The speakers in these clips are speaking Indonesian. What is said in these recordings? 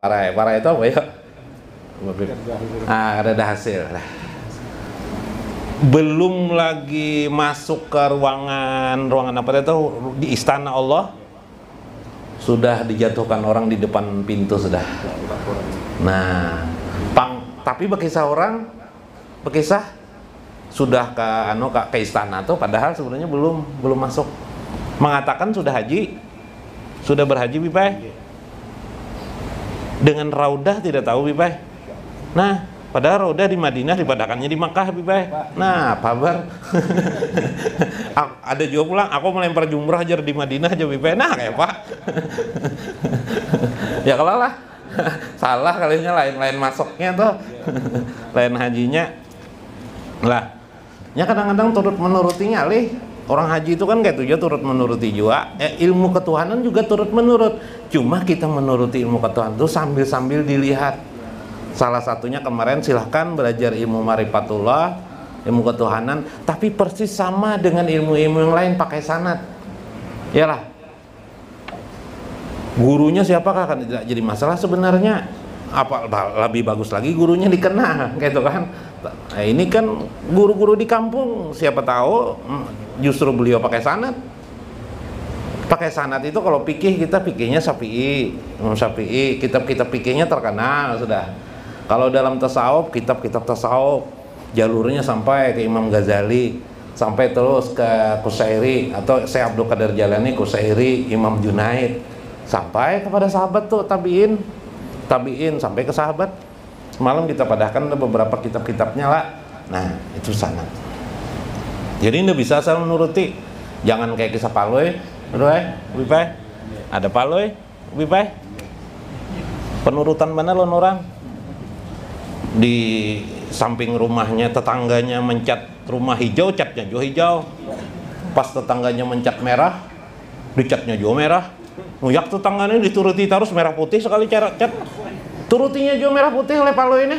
Para itu apa ya? Reda hasil. Belum lagi masuk ke ruangan apa itu di istana Allah, sudah dijatuhkan orang di depan pintu sudah. Nah, tapi berkisah sudah ke istana tuh, padahal sebenarnya belum masuk. Mengatakan sudah berhaji Bipai. Dengan raudah tidak tahu Bipai. Nah, padahal raudah di Madinah, dipadakannya di Makkah Bipai. Nah, kabar. Ada juga pulang, aku melempar jumrah aja di Madinah aja Bipai. Nah, kayak Pak. Ya kalau lah. Salah kalinya, lain masuknya tuh. Lain hajinya. Lah, ya kadang-kadang turut menurutinya lih. Orang haji itu kan kayak tujuh turut menuruti juga. Ilmu ketuhanan juga turut menurut. Cuma kita menuruti ilmu ketuhanan itu sambil dilihat. Salah satunya kemarin silahkan belajar ilmu marifatullah, ilmu ketuhanan, tapi persis sama dengan ilmu-ilmu yang lain pakai sanad. Yalah. Gurunya siapakah kan tidak jadi masalah sebenarnya. Apa lebih bagus lagi gurunya dikenal gitu kan. Nah, ini kan guru-guru di kampung, siapa tahu justru beliau pakai sanad. Pakai sanad itu kalau kita fikihnya Syafi'i, kitab-kitab fikihnya terkenal sudah. Kalau dalam tasawuf, kitab-kitab tasawuf jalurnya sampai ke Imam Ghazali, sampai terus ke Qusairi atau Syekh Abdul Qadir Jalani, Qusairi, Imam Junaid, sampai kepada sahabat tuh tabi'in sampai ke sahabat. Semalam kita padahkan beberapa kitab-kitabnya lah. Nah, itu sanad. Jadi ini bisa asal menuruti. Jangan kayak kisah Paloy, Bipai. Ada Paloy, Bipai. Penurutan benar loh orang. Di samping rumahnya tetangganya mencat rumah hijau, catnya juga hijau. Pas tetangganya mencat merah, dicatnya juga merah. Nguyak tetangganya dituruti terus merah putih sekali cara cat. Turutinya juga merah putih oleh Paloy ini.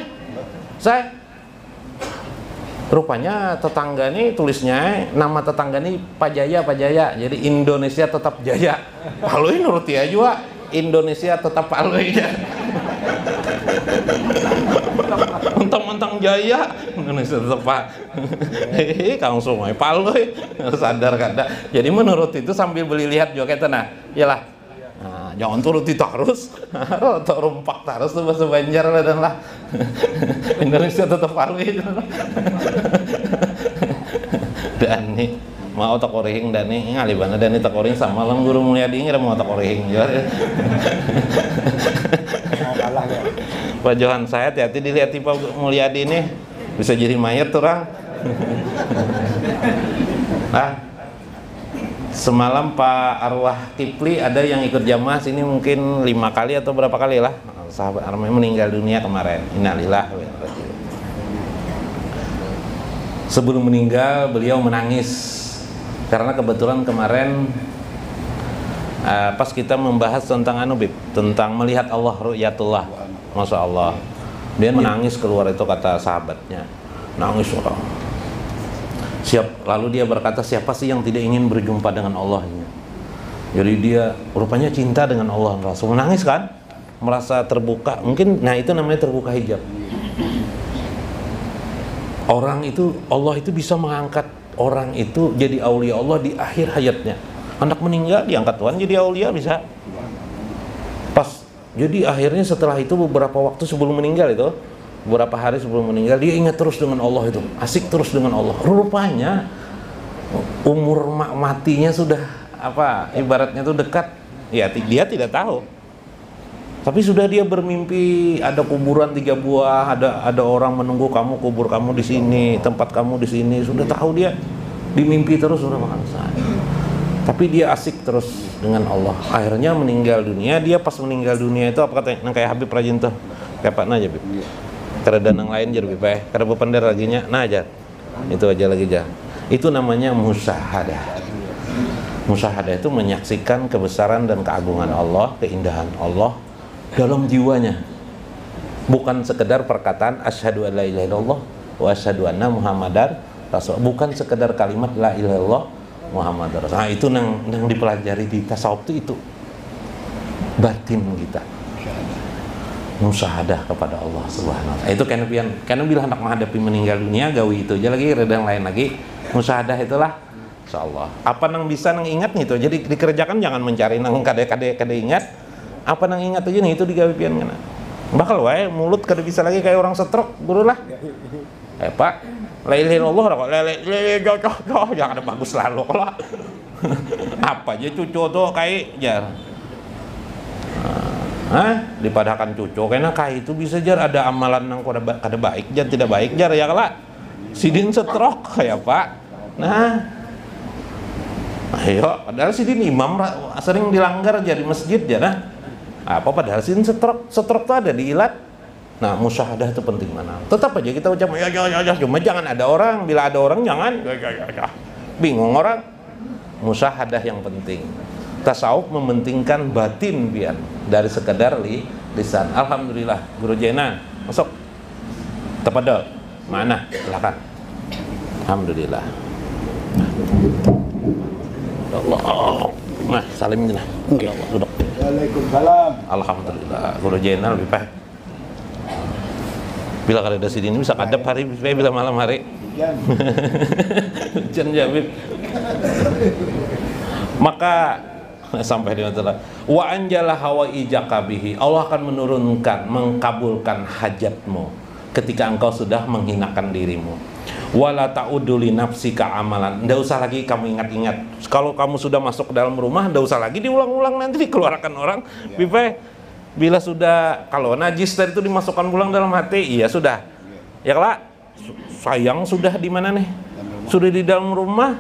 Rupanya tetangga ini tulisnya nama tetangga ini Pak Jaya. Jadi Indonesia tetap jaya. Paloy nuruti aja juga. Indonesia tetap Paloy ya. Mentang-mentang jaya, Indonesia tetap Pak. Kang Sumai Paloy sadar kada. Jadi menurut itu sambil beli lihat juga kita nah. Iyalah. Nah, jangan turuti terus. Atau rumpak terus tuh bahasa Banjar lah dan lah. Indonesia tetap Paloy. Dani mau tak orihing Dani ngali bana Dani tak orihing sama lang Guru Mulyadi ngira mau tak orihing juga. Pak Johan saya hati-hati dilihat Pak Mulyadi ini bisa jadi mayat tuh orang. Semalam Pak Arwah Kipli ada yang ikut jamaah sini mungkin 5 kali atau berapa kali lah. Sahabat Armai meninggal dunia kemarin. Innalillah. Sebelum meninggal beliau menangis karena kebetulan kemarin pas kita membahas tentang tentang melihat Allah ru'yatullah, Masya Allah, dia menangis keluar itu kata sahabatnya, nangis orang. Lalu dia berkata, siapa sih yang tidak ingin berjumpa dengan Allahnya? Jadi dia rupanya cinta dengan Allah, langsung menangis kan, merasa terbuka. Mungkin, nah itu namanya terbuka hijab. Orang itu, Allah itu bisa mengangkat orang itu jadi aulia Allah di akhir hayatnya. Anak meninggal diangkat Tuhan jadi aulia bisa. Pas jadi akhirnya setelah itu beberapa waktu sebelum meninggal itu, beberapa hari sebelum meninggal dia ingat terus dengan Allah itu, asik terus dengan Allah. Rupanya umur matinya sudah ibaratnya itu dekat. Ya dia tidak tahu. Tapi sudah dia bermimpi ada kuburan 3 buah, ada orang menunggu kamu, kubur kamu di sini, tempat kamu di sini. Sudah tahu dia, dimimpi terus sudah makan saya. Tapi dia asik terus dengan Allah. Akhirnya meninggal dunia. Dia pas meninggal dunia itu apa katanya? Nang kayak Habib rajin tuh, kayak Pak Najib. Karena yang lain jadi Habib, karena bepender laginya, nah aja. Itu aja lagi aja. Itu namanya musyahadah. Musyahadah itu menyaksikan kebesaran dan keagungan Allah, keindahan Allah dalam jiwanya, bukan sekedar perkataan asyhadu an la ilaha illallah wa asyhadu anna muhammadar rasul, bukan sekedar kalimat la ilaha illallah muhammadar rasul. Nah itu yang dipelajari di tasawuf itu batin kita. musyahadah kepada Allah Subhanahu wa taala. Itu karena bila hendak menghadapi meninggal dunia gawi itu aja lagi redang lain lagi. Musyahadah itulah insyaallah. Apa nang bisa nang ingat nih tuh. Jadi dikerjakan jangan mencari nang kade ingat. Apa nang ingat aja nih itu digawe pian kana. Bakal wae mulut kada bisa lagi kayak orang stroke guru lah. Pak, la ilaha illallah kok lele cocok jangan ada bagus lalu kalau. Apa aja cucu tuh kayak jar. Dipadahkan cucu karena kayak itu bisa jar ada amalan yang kada baik jar tidak baik jar ya kala sidin stroke kayak Pak. Nah ayo padahal sidin imam sering dilanggar jadi masjid jar nah. Apa padahal sidin stroke tuh ada di ilat. Nah musyahadah itu penting mana tetap aja kita ucap ya cuma jangan ada orang, bila ada orang jangan ya. Bingung orang. Musyahadah yang penting. Tasawuf mementingkan batin biar dari sekedar lisan. Alhamdulillah Guru Jena masuk tafadhol mana silakan. Alhamdulillah. Allah. Nah salim jenah. Oke. Duduk. Waalaikumsalam. Alhamdulillah Guru Jena lebih baik. Bila kada ada sini bisa kadap hari bila malam hari. Hujan Jabib. Maka sampai di mana wa anjala hawaijaka bihi, Allah akan menurunkan mengkabulkan hajatmu ketika engkau sudah menghinakan dirimu. Wala ta'udu li nafsika amalan, enggak usah lagi kamu ingat-ingat. Kalau kamu sudah masuk ke dalam rumah enggak usah lagi diulang-ulang, nanti dikeluarkan orang. Bila sudah kalau najis tadi itu dimasukkan pulang dalam hati, iya sudah. Ya kelak sayang sudah di mana nih? Sudah di dalam rumah.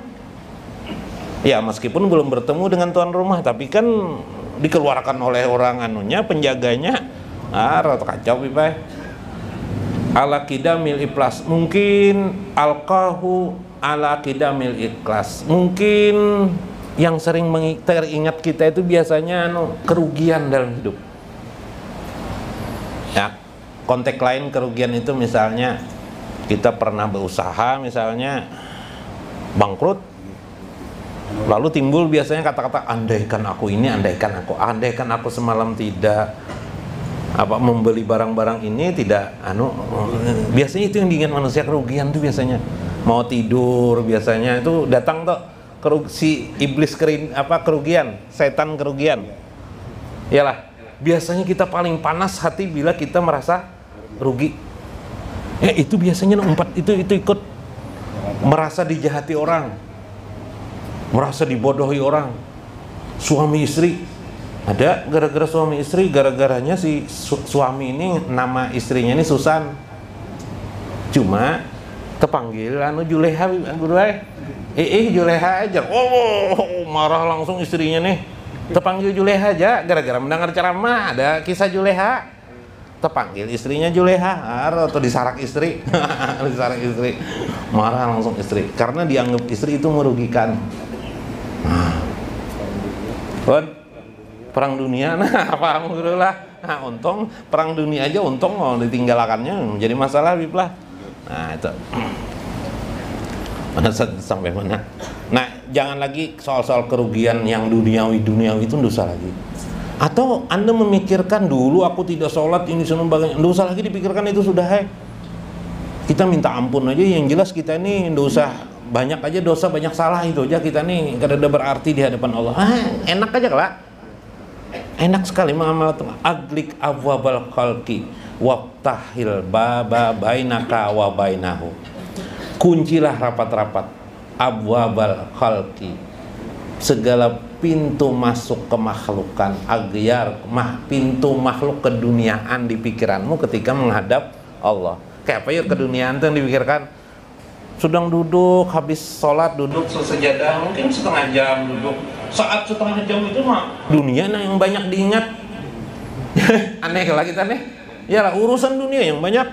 Ya meskipun belum bertemu dengan tuan rumah, tapi kan dikeluarkan oleh orang anunya, penjaganya. Rata kacau pipai. Ala kidamil ikhlas, mungkin alqahu ala kidamil ikhlas. Mungkin yang sering teringat kita itu biasanya kerugian dalam hidup. Ya, konteks lain kerugian itu misalnya kita pernah berusaha misalnya bangkrut. Lalu timbul biasanya kata-kata andaikan aku ini, andaikan aku semalam tidak membeli barang-barang ini tidak biasanya itu yang diingat manusia kerugian tuh biasanya. Mau tidur biasanya itu datang tuh si iblis kerugian, setan kerugian. Iyalah, biasanya kita paling panas hati bila kita merasa rugi. Itu biasanya itu ikut merasa dijahati orang. Merasa dibodohi orang. Suami istri ada gara-gara suami istri, gara-garanya si suami ini nama istrinya ini Susan. Cuma terpanggil Juleha guru Juleha aja. Marah langsung istrinya nih. Terpanggil Juleha aja gara-gara mendengar ceramah ada kisah Juleha. Terpanggil istrinya Juleha atau disarak istri. Disarak istri. Marah langsung istri karena dianggap istri itu merugikan. Perang dunia, alhamdulillah. Untung perang dunia aja untung mau ditinggalkannya menjadi masalah biplah. Nah itu mana sampai mana? Nah jangan lagi soal-soal kerugian yang duniawi itu dosa lagi. Atau Anda memikirkan dulu aku tidak sholat ini sebagainya, nggak usah lagi dipikirkan itu sudah. Kita minta ampun aja, yang jelas kita ini nggak usah banyak aja dosa, banyak salah itu aja kita nih kada ada berarti di hadapan Allah. Enak aja kelak. Enak sekali mengamal aglik abwabal khalqi waftahil baba bainaka wa bainahu. Kuncilah rapat-rapat abwabal khalqi, segala pintu masuk ke makhlukan, agyar pintu makhluk keduniaan di pikiranmu ketika menghadap Allah. Kayak apa ya keduniaan itu yang dipikirkan? Sedang duduk, habis sholat duduk sesajadah, mungkin setengah jam duduk. Saat setengah jam itu mah dunia yang banyak diingat. Aneh lah kita nih. Ya lah urusan dunia yang banyak.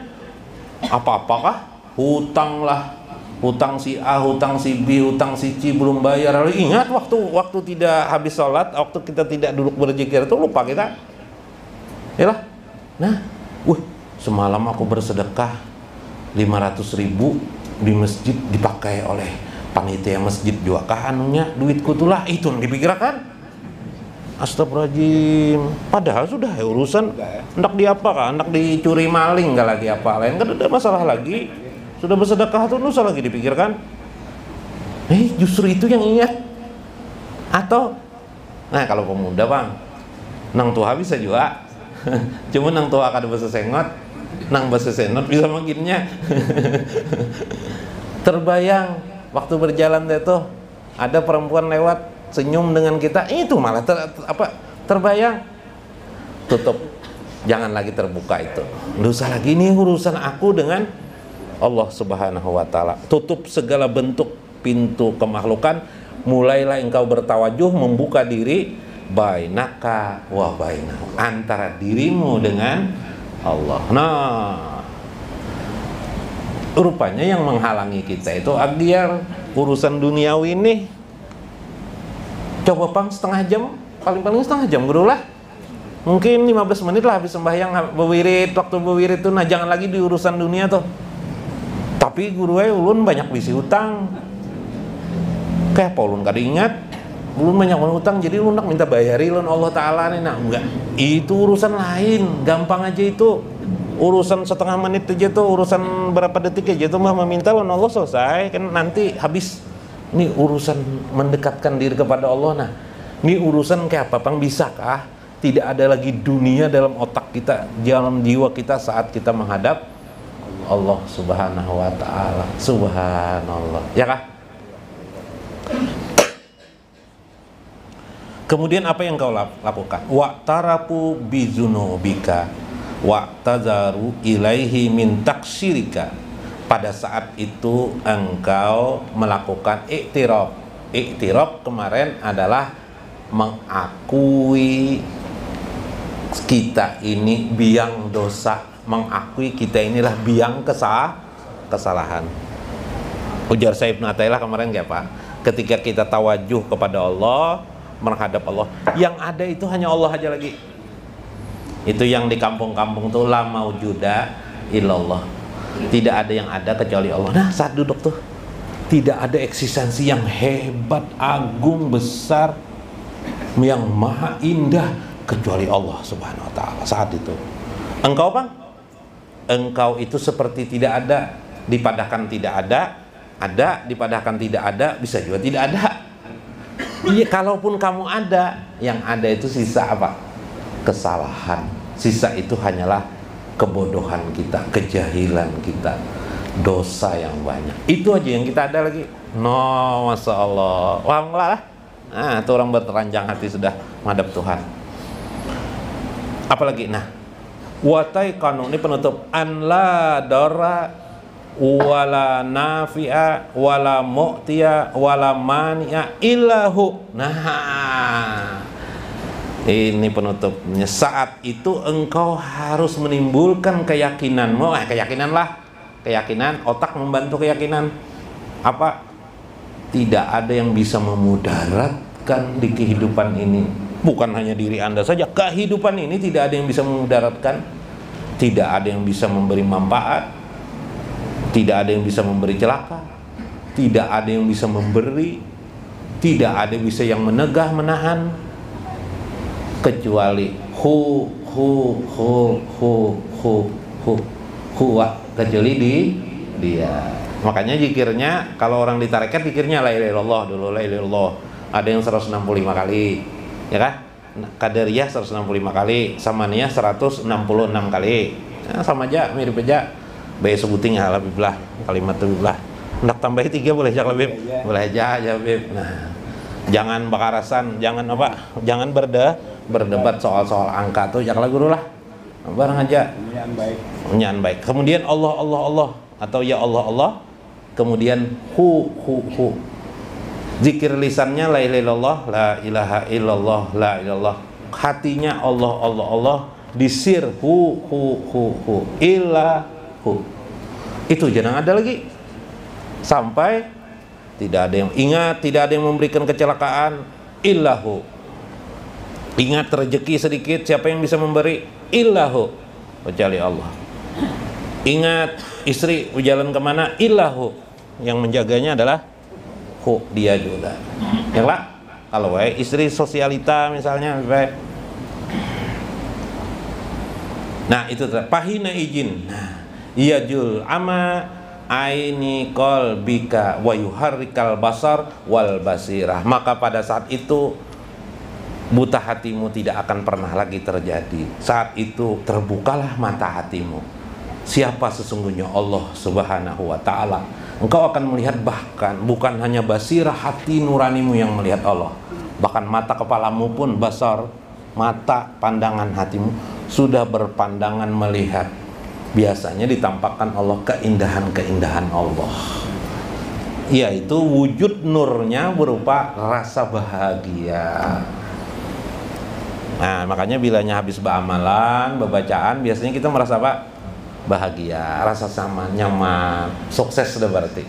Apa-apakah? Hutang lah, hutang si A, hutang si B, hutang si C belum bayar. Lalu ingat waktu tidak habis sholat, waktu kita tidak duduk berzikir itu lupa kita. Ya lah. Nah, semalam aku bersedekah 500.000 di masjid dipakai oleh panitia masjid juga kah anunya duitku tuh lah itu yang dipikirkan. Astagfirullahaladzim. Padahal sudah ya urusan hendak diapa kah? Hendak dicuri maling nggak lagi apa lain kan ada masalah lagi. Sudah bersedekah tuh usah lagi dipikirkan. Justru itu yang ingat. Atau kalau pemuda bang, nang tua bisa juga. Cuma nang tua kada bahasa sengot, nang bahasa senot bisa makinnya. Terbayang waktu berjalan deh tuh ada perempuan lewat senyum dengan kita, itu malah terbayang. Tutup, jangan lagi terbuka itu. Nggak usah lagi, ini urusan aku dengan Allah Subhanahu wa Ta'ala. Tutup segala bentuk pintu kemakhlukan. Mulailah engkau bertawajuh membuka diri bainaka wa bainahu, antara dirimu dengan Allah. Nah, rupanya yang menghalangi kita itu agar urusan duniawi ini. Coba pang setengah jam, paling-paling setengah jam guru lah. Mungkin 15 menit lah habis sembahyang bewirid, waktu bewirid tuh, nah jangan lagi di urusan dunia tuh. Tapi guru ulun banyak bisi hutang. Kayak apa ulun kada ingat, ulun banyak hutang jadi ulun nak minta bayari ulun Allah Ta'ala nih. Nah enggak, itu urusan lain, gampang aja itu. Urusan setengah menit aja tuh, urusan berapa detik aja tuh mah meminta ulun Allah selesai, kan nanti habis. Ini urusan mendekatkan diri kepada Allah. Nah, ini urusan kayak apa bang? Bisakah tidak ada lagi dunia dalam otak kita, dalam jiwa kita saat kita menghadap Allah Subhanahu wa Ta'ala? Subhanallah, ya kah? Kemudian apa yang kau lakukan? Wa tarapu bizunubika wa tazaru ilaihi min taksirika. Pada saat itu engkau melakukan iktiraf. Iktiraf kemarin adalah mengakui kita ini biang dosa, mengakui kita inilah biang kesalahan. Ujar Syekh Ibnu Athaillah kemarin ya Pak, ketika kita tawajuh kepada Allah, menghadap Allah, yang ada itu hanya Allah aja lagi. Itu yang di kampung-kampung tuh la maujuda illallah. Tidak ada yang ada kecuali Allah. Nah saat duduk tuh tidak ada eksistensi yang hebat, agung, besar, yang maha indah kecuali Allah Subhanahu wa Ta'ala. Saat itu engkau bang, engkau itu seperti tidak ada, dipadahkan tidak ada, dipadahkan tidak ada, bisa juga tidak ada. Iya, kalaupun kamu ada, yang ada itu sisa apa? Kesalahan. Sisa itu hanyalah kebodohan kita, kejahilan kita, dosa yang banyak. Itu aja yang kita ada lagi. No, masya Allah. Wah, lah. Nah, itu orang berteranjang hati sudah menghadap Tuhan. Apalagi, nah, watai kanu ini penutup. An la dara wala nafi'a wala mu'tiya wala mani'a illahu. Nah, ini penutupnya. Saat itu engkau harus menimbulkan keyakinanmu. Keyakinan, otak membantu keyakinan. Apa? Tidak ada yang bisa memudaratkan di kehidupan ini. Bukan hanya diri Anda saja, kehidupan ini tidak ada yang bisa memudaratkan. Tidak ada yang bisa memberi manfaat. Tidak ada yang bisa memberi celaka. Tidak ada yang bisa memberi. Tidak ada yang bisa yang menegah, menahan, kecuali kecuali dia. Makanya zikirnya kalau orang ditarekat zikirnya la ilaha illallah dulu, la ilaha illallah. Ada yang 165 kali, ya kan? Qadariyah 165 kali, Samaniyah 166 kali. Nah, sama aja, mirip aja. Baik sebuting halabiblah, kalimat billah. Hendak tambahi 3 boleh aja Habib? Boleh aja Habib. Nah, jangan bakarasan, jangan jangan berdebat soal angka tuh, janganlah guru lah, bareng aja nyan baik. Kemudian Allah atau ya Allah, kemudian hu zikir lisannya la ilaha illallah, la ilaha illallah, la ilallah. Hatinya Allah, disir hu illahu. Itu jangan ada lagi sampai tidak ada yang ingat, tidak ada yang memberikan kecelakaan illahu. Ingat rezeki sedikit, siapa yang bisa memberi? Illahu, kecuali Allah. Ingat istri jalan kemana? Illahu, yang menjaganya adalah dia juga. Ya lah, Kalau istri sosialita misalnya, nah itu pahina izin. Nah, iya jul ama aini qalbika wa yuharrikal basar wal basirah. Maka pada saat itu buta hatimu tidak akan pernah lagi terjadi. Saat itu terbukalah mata hatimu. Siapa sesungguhnya Allah Subhanahu wa ta'ala. Engkau akan melihat, bahkan bukan hanya basirah, hati nuranimu yang melihat Allah, bahkan mata kepalamu pun basar, mata pandangan hatimu sudah berpandangan melihat. Biasanya ditampakkan Allah keindahan-keindahan Allah, yaitu wujud nurnya berupa rasa bahagia. Nah, makanya bilanya habis beramalan, bacaan, biasanya kita merasa apa? Bahagia, rasa sama, nyaman, sukses sudah berarti.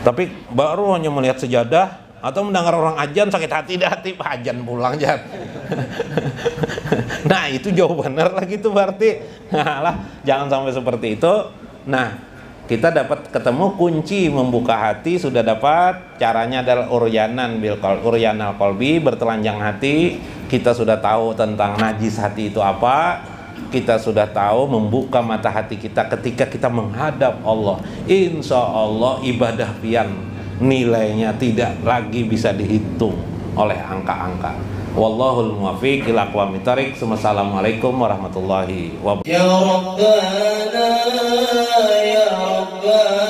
Tapi baru hanya melihat sejadah atau mendengar orang ajan sakit hati, ajan pulang aja. Nah, itu jauh benar lah gitu berarti. Nah, lah, jangan sampai seperti itu. Nah, kita dapat ketemu kunci membuka hati, sudah dapat. Caranya adalah uryanal qalbi, bertelanjang hati. Kita sudah tahu tentang najis hati itu apa. Kita sudah tahu membuka mata hati kita ketika kita menghadap Allah. Insya Allah ibadah pian nilainya tidak lagi bisa dihitung oleh angka-angka. Wallahul muwaffiq ila aqwamit thoriq. Wassalamualaikum warahmatullahi wabarakatuh. Ya Rabbana ya Rabbana